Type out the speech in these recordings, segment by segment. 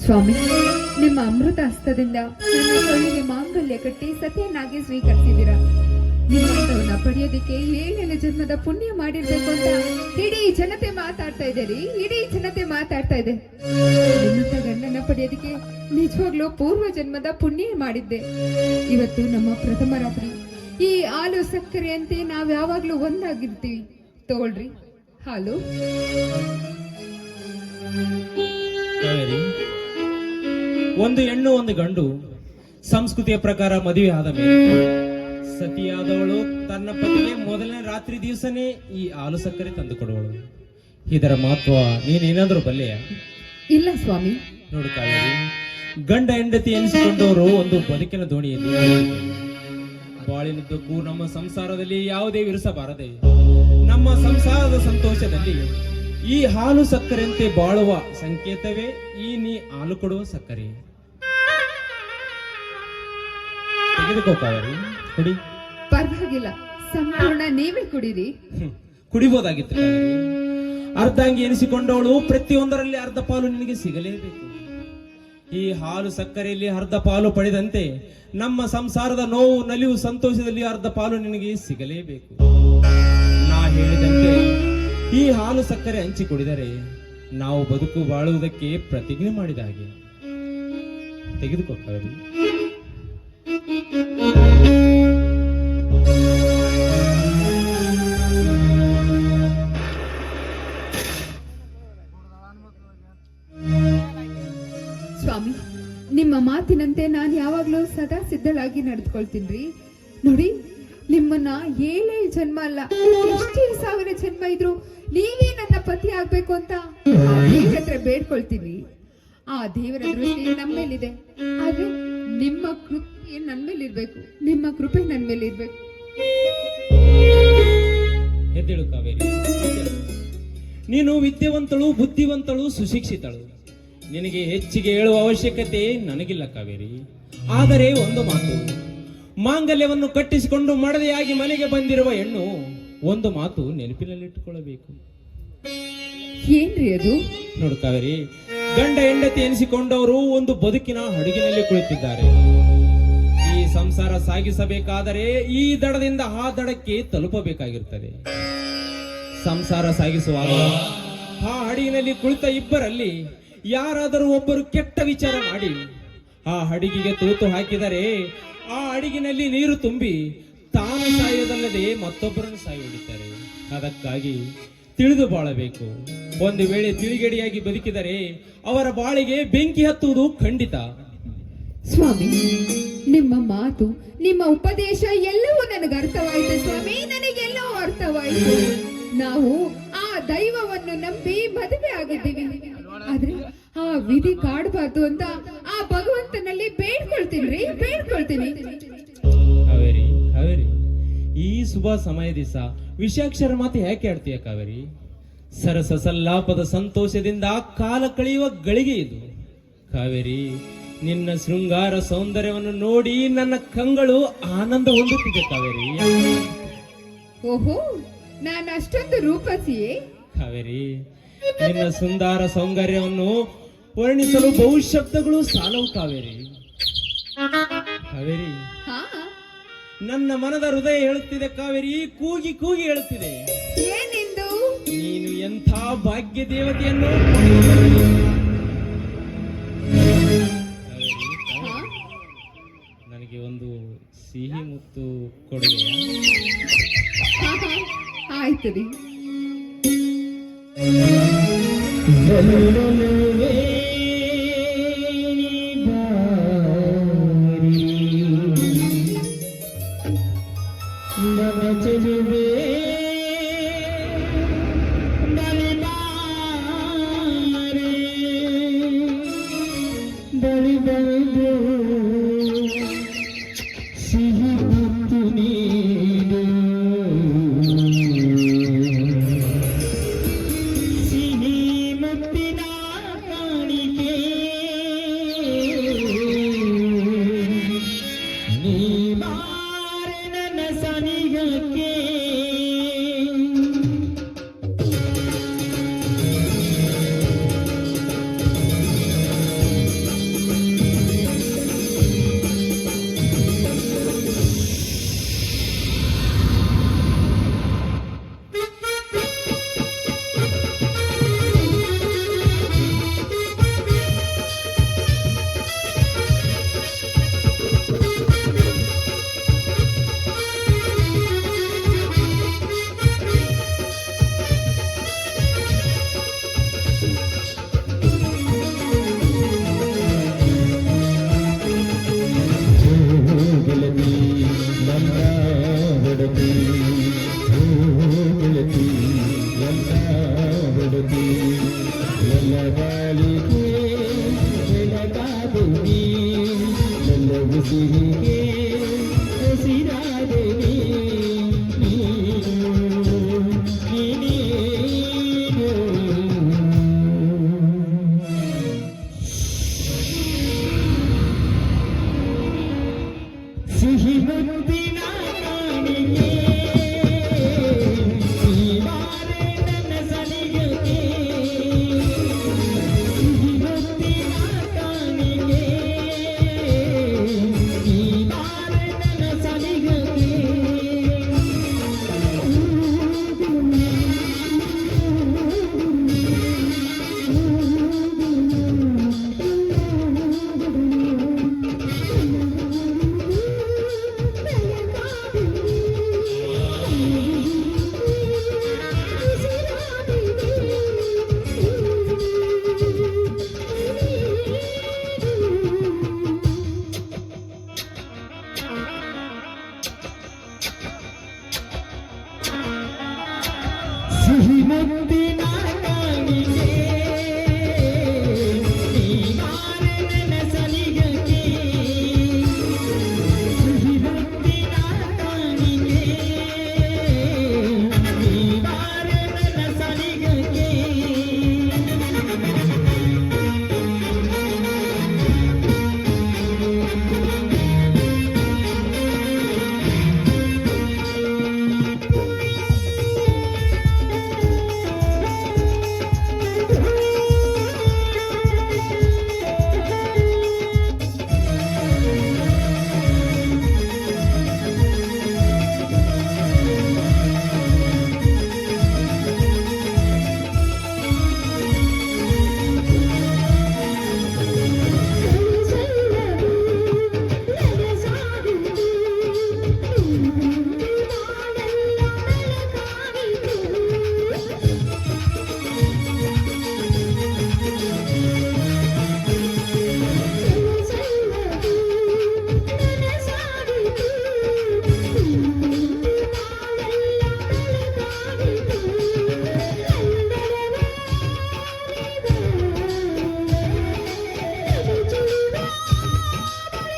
ಸ್ವಾಮಿ, ನಿಮ್ಮ ಅಮೃತ ಹಸ್ತದಿಂದ ನನ್ನ ಸೊಳ್ಳಿಗೆ ಮಾಂಗಲ್ಯ ಕಟ್ಟಿ ಸತಿಯನ್ನಾಗಿ ಸ್ವೀಕರಿಸಿದ್ದೀರಾ. ನಿಮ್ಮಂತವನ್ನ ಪಡೆಯೋದಕ್ಕೆ 7 ಜನ್ಮದ ಪುಣ್ಯ ಮಾಡಿರ್ಬೇಕು ಅಂತ ಇಡೀ ಜನತೆ ಮಾತಾಡ್ತಾ ಇದ್ದೀರಿ. ಇಡೀ ಜನತೆ ಮಾತಾಡ್ತಾ ಇದೆ. ನಿನ್ನಂತ ಗಂಡನ ಪಡೆಯೋದಕ್ಕೆ ನಿಜವಾಗ್ಲೂ ಪೂರ್ವ ಜನ್ಮದ ಪುಣ್ಯ ಮಾಡಿದ್ದೆ. ಇವತ್ತು ನಮ್ಮ ಪ್ರಥಮ ರಾತ್ರಿ. ಈ ಹಾಲು ಸಕ್ಕರೆಯಂತೆ ನಾವ್ ಯಾವಾಗ್ಲೂ ಒಂದಾಗಿರ್ತೀವಿ. ತಗೊಳ್ರಿ ಹಾಲು. ಒಂದು ಹೆಣ್ಣು ಒಂದು ಗಂಡು ಸಂಸ್ಕೃತಿಯ ಪ್ರಕಾರ ಮದುವೆ ಆದ ಮೇಲೆ ಸತಿಯಾದವಳು ತನ್ನ ಪತಿಗೆ ಮೊದಲನೇ ರಾತ್ರಿ ದಿವಸನೇ ಈ ಹಾಲು ಸಕ್ಕರೆ ತಂದು ಕೊಡುವಳು. ಇದರ ಮಹತ್ವ ನೀನೇನಾದ್ರೂ ಬಲ್ಲೆಯ? ಇಲ್ಲ ಸ್ವಾಮಿ. ನೋಡು ಕಾವೇರಿ, ಗಂಡ ಹೆಂಡತಿ ಎನಿಸಿಕೊಂಡವರು ಒಂದು ಬದುಕಿನ ದೋಣಿಯಲ್ಲಿ ಬಾಳಿನುದ್ದಕ್ಕೂ ನಮ್ಮ ಸಂಸಾರದಲ್ಲಿ ಯಾವುದೇ ವಿರಸಬಾರದೆ. ನಮ್ಮ ಸಂಸಾರದ ಸಂತೋಷದಲ್ಲಿ ಈ ಹಾಲು ಸಕ್ಕರೆಯಂತೆ ಬಾಳುವ ಸಂಕೇತವೇ ಈ ನೀ ಹಾಲು ಕೊಡುವ ಸಕ್ಕರೆ. ತೆಗೆದುಕೋ ಕಾವೇರಿ, ಕುಡಿ. ಪರವಾಗಿಲ್ಲ, ಸಂಪೂರ್ಣ ನೀವೇ ಕುಡಿರಿ. ಕುಡಿಬಹುದಾಗಿತ್ತು ಕಾವೇರಿ. ಅರ್ಧಾಂಗಿ ಎನಿಸಿಕೊಂಡವಳು ಪ್ರತಿಯೊಂದರಲ್ಲಿ ಅರ್ಧ ಪಾಲು ನಿನಗೆ ಸಿಗಲೇಬೇಕು. ಈ ಹಾಲು ಸಕ್ಕರೆಯಲ್ಲಿ ಅರ್ಧ ಪಾಲು ಪಡೆದಂತೆ ನಮ್ಮ ಸಂಸಾರದ ನೋವು ನಲಿವು ಸಂತೋಷದಲ್ಲಿ ಅರ್ಧ ಪಾಲು ನಿನಗೆ ಸಿಗಲೇಬೇಕು. ನಾ ಹೇಳಿದಂತೆ ಈ ಹಾಲು ಸಕ್ಕರೆ ಹಂಚಿ ಕುಡಿದರೆ ನಾವು ಬದುಕು ಬಾಳುವುದಕ್ಕೆ ಪ್ರತಿಜ್ಞೆ ಮಾಡಿದ ಹಾಗೆ. ತೆಗೆದುಕೊಟ್ಟರು. ಸ್ವಾಮಿ, ನಿಮ್ಮ ಮಾತಿನಂತೆ ನಾನು ಯಾವಾಗ್ಲೂ ಸದಾ ಸಿದ್ಧಳಾಗಿ ನಡೆದುಕೊಳ್ತೀನಿ. ನೋಡಿ, ನಿಮ್ಮನ್ನ 7 ಜನ್ಮ ಅಲ್ಲ, ಎಷ್ಟೇ 1000 ಜನ್ಮ ಇದ್ರು ನೀವೇ ನನ್ನ ಪತಿ ಆಗ್ಬೇಕು ಅಂತ ದೇವರ ಹತ್ರ ಬೇಡ್ಕೊಳ್ತೀನಿ. ಆ ದೇವರ ದೃಷ್ಟಿ ನಮ್ಮ ಮೇಲಿದೆ. ಆದ್ರೆ ನಿಮ್ಮ ಕೃಪೆ ನನ್ನ ಮೇಲೆ ಇರ್ಬೇಕು. ನಿಮ್ಮ ಕೃಪೆ ನನ್ನ ಮೇಲೆ ಇರ್ಬೇಕು. ಎದ್ದೇಳು ಕಾವೇರಿ, ನೀನು ವಿದ್ಯಾವಂತಳು, ಬುದ್ಧಿವಂತಳು, ಸುಶಿಕ್ಷಿತಳು. ನಿನಗೆ ಹೆಚ್ಚಿಗೆ ಹೇಳುವ ಅವಶ್ಯಕತೆ ನನಗಿಲ್ಲ ಕಾವೇರಿ. ಆದರೆ ಒಂದು ಮಾತು, ಮಾಂಗಲ್ಯವನ್ನು ಕಟ್ಟಿಸಿಕೊಂಡು ಮಡದೆಯಾಗಿ ಮನೆಗೆ ಬಂದಿರುವ ಹೆಣ್ಣು ಒಂದು ಮಾತು ನೆನಪಿನಲ್ಲಿಟ್ಟುಕೊಳ್ಳಬೇಕು. ಏನ್ರಿ ಅದು? ನೋಡು ಕಾವೇರಿ, ಗಂಡ ಹೆಂಡತಿ ಎನಿಸಿಕೊಂಡವರು ಒಂದು ಬದುಕಿನ ಹಡಗಿನಲ್ಲಿ ಕುಳಿತಿದ್ದಾರೆ. ಈ ಸಂಸಾರ ಸಾಗಿಸಬೇಕಾದರೆ ಈ ದಡದಿಂದ ಆ ದಡಕ್ಕೆ ತಲುಪಬೇಕಾಗಿರುತ್ತದೆ. ಸಂಸಾರ ಸಾಗಿಸುವಾಗ ಆ ಹಡಗಿನಲ್ಲಿ ಕುಳಿತ ಇಬ್ಬರಲ್ಲಿ ಯಾರಾದರೂ ಒಬ್ಬರು ಕೆಟ್ಟ ವಿಚಾರ ಮಾಡಿ ಆ ಹಡಗಿಗೆ ತೂತು ಹಾಕಿದರೆ ಆ ಹಡಗಿನಲ್ಲಿ ನೀರು ತುಂಬಿ ತಾನು ಸಾಯೋದಲ್ಲದೆ ಮತ್ತೊಬ್ಬರನ್ನು ಸಾಯಿ ಹೊಡಿತಾರೆ. ಅದಕ್ಕಾಗಿ ತಿಳಿದು ಬಾಳಬೇಕು. ಒಂದು ವೇಳೆ ತಿಳಿಗೇಡಿಯಾಗಿ ಬದುಕಿದರೆ ಅವರ ಬಾಳಿಗೆ ಬೆಂಕಿ ಹತ್ತುವುದು ಖಂಡಿತ. ಸ್ವಾಮಿ, ನಿಮ್ಮ ಮಾತು, ನಿಮ್ಮ ಉಪದೇಶ ಎಲ್ಲವೂ ನನಗೆ ಅರ್ಥವಾಯಿತು ಸ್ವಾಮಿ. ನನಗೆಲ್ಲವೂ ಅರ್ಥವಾಯಿತು. ನಾವು ಆ ದೈವವನ್ನು ನಂಬಿ ಮದುವೆ ಆಗಿದ್ದೀವಿ. ಆದ್ರೆ ಆ ವಿಧಿ ಕಾಡಬಾರ್ದು ಅಂತ ಆ ಭಗವಂತನಲ್ಲಿ ಬೇಡ್ಕೊಳ್ತೀನಿ. ಕಾವೇರಿ, ಕಾವೇರಿ, ಈ ಶುಭ ಸಮಯ ದಿವಸ ವಿಷಾಕ್ಷರ ಮಾತು ಯಾಕೆ ಆಡ್ತೀಯ ಕಾವೇರಿ? ಸರಸ ಸಲ್ಲಾಪದ ಸಂತೋಷದಿಂದ ಕಾಲ ಕಳೆಯುವ ಗಳಿಗೆ ಇದು. ಕಾವೇರಿ, ನಿನ್ನ ಶೃಂಗಾರ ಸೌಂದರ್ಯವನ್ನು ನೋಡಿ ನನ್ನ ಕಂಗಳು ಆನಂದ ಹೊಂದುತ್ತಿದೆ ಕಾವೇರಿ. ಓಹೋ, ನಾನು ಅಷ್ಟೊಂದು ರೂಪಸಿಯೇ? ಕಾವೇರಿ, ನಿನ್ನ ಸುಂದರ ಸೌಂದರ್ಯವನ್ನು ವರ್ಣಿಸಲು ಬಹುಶಬ್ದಗಳು ಸಾಲವು ಕಾವೇರಿ. ಕಾವೇರಿ, ನನ್ನ ಮನದ ಹೃದಯ ಹೇಳುತ್ತಿದೆ ಕಾವೇರಿ, ಕೂಗಿ ಕೂಗಿ ಹೇಳುತ್ತಿದೆ. ಏನೆಂದು? ನೀನು ಎಂಥ ಭಾಗ್ಯ ದೇವತೆಯನ್ನು. ನನಗೆ ಒಂದು ಸಿಹಿ ಮುತ್ತು ಕೊಡುಗೆಯಾ? ಆಯ್ತು ರೀ. ನೀ ಬಾರ ನನ್ನ ಸನಿಗಕ್ಕೆ ಓ ಗೆಳತಿ ಎಲ್ಲ ಬಡತಿ ಎಲ್ಲ ಬಾಳಿಗೆ ಬೆಳಗಾದೆನಿ ನನ್ನ ಉಸಿರಿಗೆ ಉಸಿರಾದೆನಿ ಸಿಹಿ ಮುತ್ತಿನ ಕಾಣಿಕೆ ಈ ಬಾರೆ ನನ್ನ ಸನಿಗಕ್ಕೆ ಸಿಹಿ ಮುತ್ತಿನ ಕಾಣಿಕೆ ಈ ಬಾರೆ ನನ್ನ ಸನಿಗಕ್ಕೆ ಸಿಹಿ ಮುತ್ತಿನ ಕಾಣಿಕೆ ಈ ಬಾರೆ ನನ್ನ ಸನಿಗಕ್ಕೆ ಸಿಹಿ ಮುತ್ತಿನ ಕಾಣಿಕೆ ಈ ಬಾರೆ ನನ್ನ ಸನಿಗಕ್ಕೆ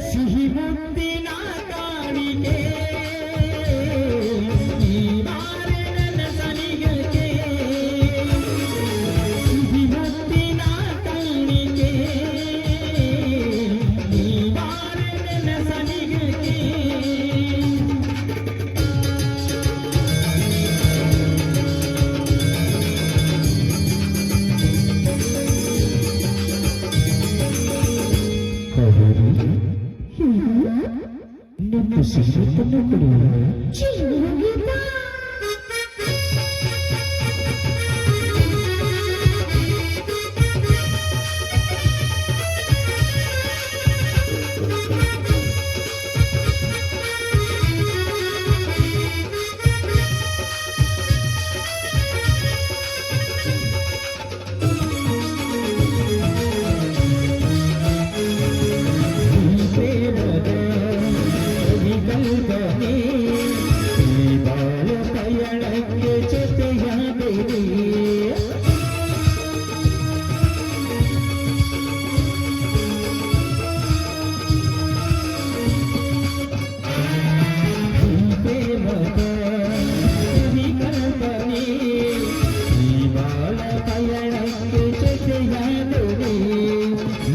ಸಿಹಿ ಮುತ್ತಿನ ಕಾಣಿಕೆ ಈ ಬಾರೆ ನನ್ನ ಸನಿಗಕ್ಕೆ ಸಿಹಿ ಮುತ್ತಿನ ಕಾಣಿಕೆ ಈ ಬಾರೆ ನನ್ನ ಸನಿಗಕ್ಕೆ ನಿನ್ನ ಸಿಹಿತನ ಕುಡಿಯುವ ಪ್ರೇಮದ ವಿಕಲ್ಪನೆ ಈ ಬಾಳ ಪಯಣಕ್ಕೆ ಜೊತೆಯಾಗಿದೆ ಪ್ರೇಮದ ವಿಕಲ್ಪನೆ ಈ ಬಾಳ ಪಯಣಕ್ಕೆ ಜೊತೆಯಾಗಿದೆ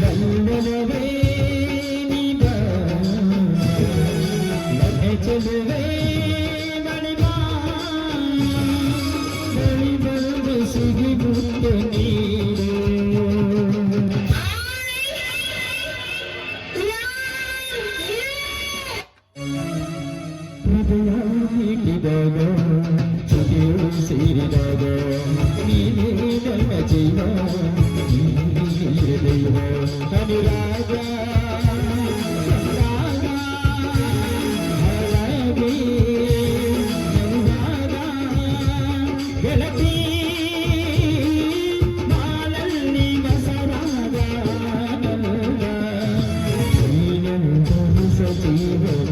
ನನ್ನನವೇ ಚಲುವೆ ಮಣಿಮಾ ಬಳಿ ಬರುವೆ ಸಿಗಿಬುತ್ತೆ ನೀರು ಹೃದಯ ನೀಡಿದಾಗ ಜೊತೆಯು ಸೇರಿದಾಗ ನೀನೇ ನನ್ನ ಜೀವ ನೀನೇ ದೈವ ಅನುರಾಗ ಗೆಳತಿ ಬಾಳಲ್ಲಿ ಬಸರಾದ ನೀನೆಂದು ಸಜೀವನ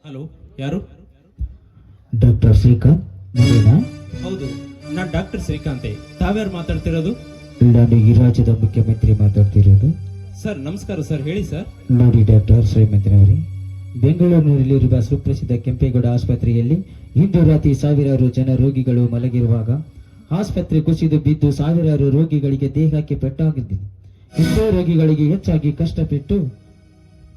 ಹಲೋ, ಯಾರು? ಡಾಕ್ಟರ್ ಶ್ರೀಕಾಂತ್ ನೀವೇನಾ? ಹೌದು, ನಾನ್ ಡಾಕ್ಟರ್ ಶ್ರೀಕಾಂತೆ. ತಾವ್ಯಾರು ಮಾತಾಡ್ತಿರೋದು? ನಾನು ಈ ರಾಜ್ಯದ ಮುಖ್ಯಮಂತ್ರಿ ಮಾತಾಡ್ತಿರೋದು. ಸರ್ ನಮಸ್ಕಾರ ಸರ್, ಹೇಳಿ ಸರ್. ನೋಡಿ ಡಾಕ್ಟರ್ ಶ್ರೀಮಂತನವರೇ, ಬೆಂಗಳೂರಿನಲ್ಲಿರುವ ಸುಪ್ರಸಿದ್ಧ ಕೆಂಪೇಗೌಡ ಆಸ್ಪತ್ರೆಯಲ್ಲಿ ಇಂದು ರಾತ್ರಿ ಸಾವಿರಾರು ಜನ ರೋಗಿಗಳು ಮಲಗಿರುವಾಗ ಆಸ್ಪತ್ರೆ ಕುಸಿದು ಬಿದ್ದು ಸಾವಿರಾರು ರೋಗಿಗಳಿಗೆ ದೇಹಕ್ಕೆ ಪೆಟ್ಟಾಗಿದ್ದಿದೆ. ಎಷ್ಟೋ ರೋಗಿಗಳಿಗೆ ಹೆಚ್ಚಾಗಿ ಕಷ್ಟಪಟ್ಟು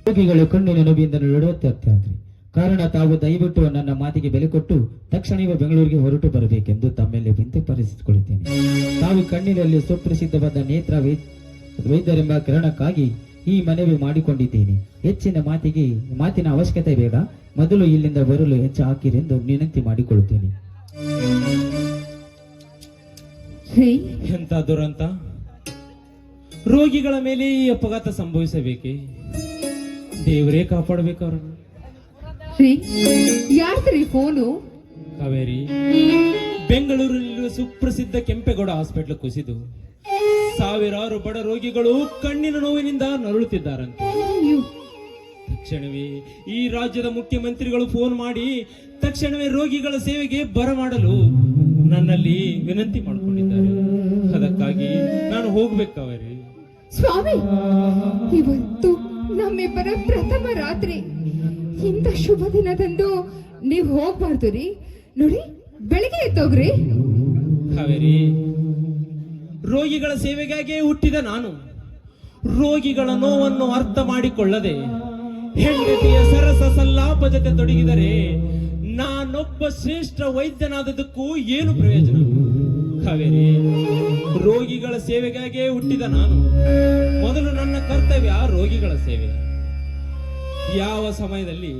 ರೋಗಿಗಳು ಕಣ್ಣಿನ ನೋವಿಯಿಂದ ನಡುತ್ತಾರೆ. ಕಾರಣ ತಾವು ದಯವಿಟ್ಟು ನನ್ನ ಮಾತಿಗೆ ಬೆಲೆ ಕೊಟ್ಟು ತಕ್ಷಣವೇ ಬೆಂಗಳೂರಿಗೆ ಹೊರಟು ಬರಬೇಕೆಂದು ತಮ್ಮೆಲ್ಲಿ ವಿನಂತಿಸಿಕೊಳ್ಳುತ್ತೇನೆ. ತಾವು ಕಣ್ಣಿನಲ್ಲಿ ಸುಪ್ರಸಿದ್ಧವಾದ ನೇತ್ರ ವೈದ್ಯರೆಂಬ ಕಾರಣಕ್ಕಾಗಿ ಈ ಮನವಿ ಮಾಡಿಕೊಂಡಿದ್ದೇನೆ. ಹೆಚ್ಚಿನ ಮಾತಿನ ಅವಶ್ಯಕತೆ ಬೇಡ. ಮೊದಲು ಇಲ್ಲಿಂದ ಬರಲು ಹೆಚ್ಚು ಹಾಕಿರೆಂದು ವಿನಂತಿ ಮಾಡಿಕೊಳ್ಳುತ್ತೇನೆ. ಎಂತ ದುರಂತ! ರೋಗಿಗಳ ಮೇಲೆ ಈ ಅಪಘಾತ ಸಂಭವಿಸಬೇಕೆ? ದೇವರೇ ಕಾಪಾಡಬೇಕು ಅವರನ್ನು. ಯಾರ್ದ್ರಿ ಫೋನು? ಕಾವೇರಿ, ಬೆಂಗಳೂರಿನಲ್ಲಿರುವ ಸುಪ್ರಸಿದ್ಧ ಕೆಂಪೇಗೌಡ ಹಾಸ್ಪಿಟಲ್ ಕುಸಿದು ಸಾವಿರಾರು ಬಡ ರೋಗಿಗಳು ಕಣ್ಣಿನ ನೋವಿನಿಂದ ನರಳುತ್ತಿದ್ದಾರಂತೆ. ತಕ್ಷಣವೇ ಈ ರಾಜ್ಯದ ಮುಖ್ಯಮಂತ್ರಿಗಳು ಫೋನ್ ಮಾಡಿ ತಕ್ಷಣವೇ ರೋಗಿಗಳ ಸೇವೆಗೆ ಬರಮಾಡಲು ನನ್ನಲ್ಲಿ ವಿನಂತಿ ಮಾಡಿಕೊಂಡಿದ್ದಾರೆ. ಅದಕ್ಕಾಗಿ ನಾನು ಹೋಗ್ಬೇಕು ಕಾವೇರಿ. ಸ್ವಾಮಿ, ಇವತ್ತು ನಮ್ಮಿಬ್ಬರ ಪ್ರಥಮ ರಾತ್ರಿ. ಇಂಥ ಶುಭ ದಿನದಂದು ನೀವು ಹೋಗ್ಬಾರ್ದು ರೀ. ನೋಡಿ, ಬೆಳಿಗ್ಗೆ ಎದ್ದೋಗ್ರಿ. ಕಾವೇರಿ, ರೋಗಿಗಳ ಸೇವೆಗಾಗಿ ಹುಟ್ಟಿದ ನಾನು ರೋಗಿಗಳ ನೋವನ್ನು ಅರ್ಥ ಮಾಡಿಕೊಳ್ಳದೆ ಹೆಂಡತಿಯ ಸರಸ ಸಲ್ಲಾಪ ಜೊತೆ ತೊಡಗಿದರೆ ನಾನೊಬ್ಬ ಶ್ರೇಷ್ಠ ವೈದ್ಯನಾದದಕ್ಕೂ ಏನು ಪ್ರಯೋಜನ? ಕಾವೇರಿ, ರೋಗಿಗಳ ಸೇವೆಗಾಗಿ ಹುಟ್ಟಿದ ನಾನು ಮೊದಲು ನನ್ನ ಕರ್ತವ್ಯ ರೋಗಿಗಳ ಸೇವೆ. ಯಾವ ಸಮಯದಲ್ಲಿ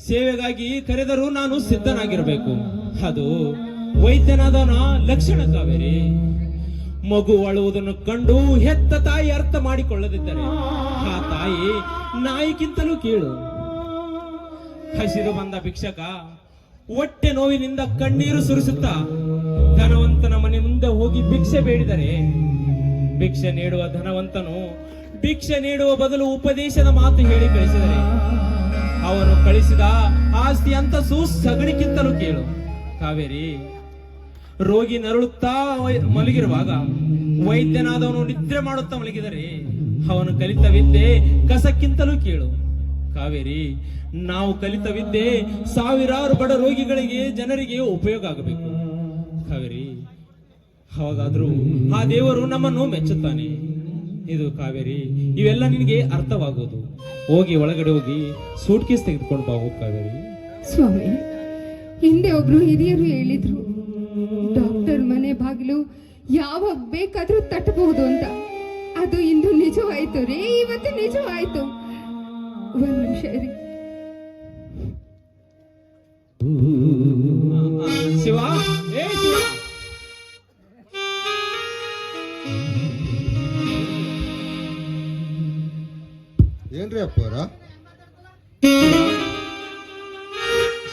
ಸೇವೆಗಾಗಿ ಕರೆದರೂ ನಾನು ಸಿದ್ಧನಾಗಿರಬೇಕು. ಅದು ವೈದ್ಯನಾದವನ ಲಕ್ಷಣ ಕಾವೇರಿ. ಮಗು ಅಳುವುದನ್ನು ಕಂಡು ಹೆತ್ತ ತಾಯಿ ಅರ್ಥ ಮಾಡಿಕೊಳ್ಳದಿದ್ದರೆ ಆ ತಾಯಿ ನಾಯಿಗಿಂತಲೂ ಕೀಳು. ಹಸಿರು ಬಂದ ಭಿಕ್ಷಕ ಹೊಟ್ಟೆ ನೋವಿನಿಂದ ಕಣ್ಣೀರು ಸುರಿಸುತ್ತಾ ಧನವಂತನ ಮನೆ ಮುಂದೆ ಹೋಗಿ ಭಿಕ್ಷೆ ಬೇಡಿದರೆ ಭಿಕ್ಷೆ ನೀಡುವ ಧನವಂತನು ಭಿಕ್ಷೆ ನೀಡುವ ಬದಲು ಉಪದೇಶದ ಮಾತು ಹೇಳಿ ಕಳಿಸಿದರೆ ಅವನು ಕಳಿಸಿದ ಆಸ್ತಿ ಅಂತಸು ಸಗಣಿಗಿಂತಲೂ ಕೇಳು. ಕಾವೇರಿ, ರೋಗಿ ನರಳುತ್ತಾ ಮಲಗಿರುವಾಗ ವೈದ್ಯನಾದವನು ನಿದ್ರೆ ಮಾಡುತ್ತಾ ಮಲಗಿದರೆ ಅವನು ಕಲಿತ ವಿದ್ಯೆ ಕಸಕ್ಕಿಂತಲೂ ಕೇಳು. ಕಾವೇರಿ, ನಾವು ಕಲಿತ ವಿದ್ಯೆ ಸಾವಿರಾರು ಬಡ ರೋಗಿಗಳಿಗೆ ಜನರಿಗೆ ಉಪಯೋಗ ಆಗಬೇಕು. ಕಾವೇರಿ, ಅವಾಗಾದ್ರೂ ಆ ದೇವರು ನಮ್ಮನ್ನು ಮೆಚ್ಚುತ್ತಾನೆ. ಇದು ಕಾವೇರಿ, ಇವೆಲ್ಲ ನಿನಗೆ ಅರ್ಥವಾಗೋದು. ಹೋಗಿ ಒಳಗಡೆ ಹೋಗಿ ಸೂಟ್ ಕೇಸ್ ತೆಗೆದುಕೊಂಡು ಬಾ. ಹೋಗಿ ಕಾವೇರಿ. ಸ್ವಾಮಿ, ಹಿಂದೆ ಒಬ್ರು ಹಿರಿಯರು ಹೇಳಿದ್ರು, ಡಾಕ್ಟರ್ ಮನೆ ಬಾಗಿಲು ಯಾವಾಗ ಬೇಕಾದ್ರೂ ತಟ್ಟಬಹುದು ಅಂತ. ಅದು ಇಂದು ನಿಜವಾಯ್ತು ರೀ. ಇವತ್ತು ನಿಜವಾಯ್ತು. ಒಂದ್ ನಿಮಿಷ ರೀ. ಶಿವ, ಏ ಶಿವ, ಏನ್ರಿ ಅಪ್ಪರ?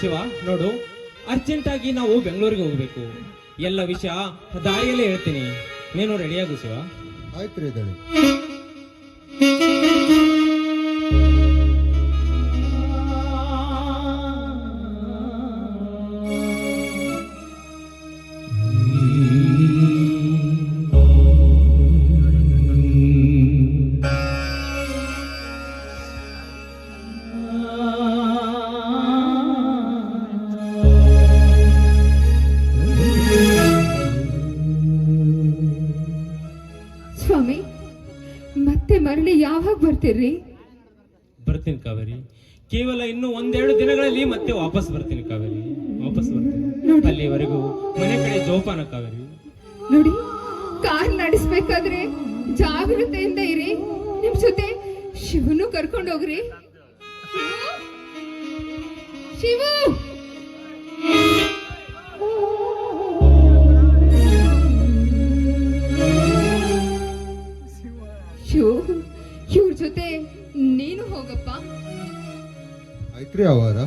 ಶಿವ ನೋಡು, ಅರ್ಜೆಂಟ್ ಆಗಿ ನಾವು ಬೆಂಗಳೂರಿಗೆ ಹೋಗ್ಬೇಕು. ಎಲ್ಲ ವಿಷಯ ದಾರಿಯಲ್ಲೇ ಹೇಳ್ತೀನಿ, ನೀನು ರೆಡಿಯಾಗು ಶಿವ. ಆಯ್ತ್ರಿ ದಳಿ. ಮರಳಿ ಯಾವಾಗ ಬರ್ತೀರಿ? ಬರ್ತೀನಿ ಕಾವೇರಿ. ಕೇವಲ ಇನ್ನು ಒಂದೆರಡು ದಿನಗಳಲ್ಲಿ ಮತ್ತೆ ವಾಪಸ್ ಬರ್ತೀನಿ ಕಾವೇರಿ, ವಾಪಸ್ ಬರ್ತೀನಿ. ನೋಡಿ. ಅಲ್ಲಿವರೆಗೂ ಮನೆ ಕಡೆ ಜೋಪಾನ ಕಾವೇರಿ. ನೋಡಿ, ಕಾರ್ ನಡೆಸ್ಬೇಕಾದ್ರೆ ಜಾಗೃತೆಯಿಂದ ಇರಿ. ನಿಮ್ ಜೊತೆ ಶಿವನು ಕರ್ಕೊಂಡು ಹೋಗ್ರಿ. ಶಿವು, ಶಿವು, ಇವ್ರ ಜೊತೆ ನೀನು ಹೋಗಪ್ಪ. ಆಯ್ತ್ರಿ ಅವರ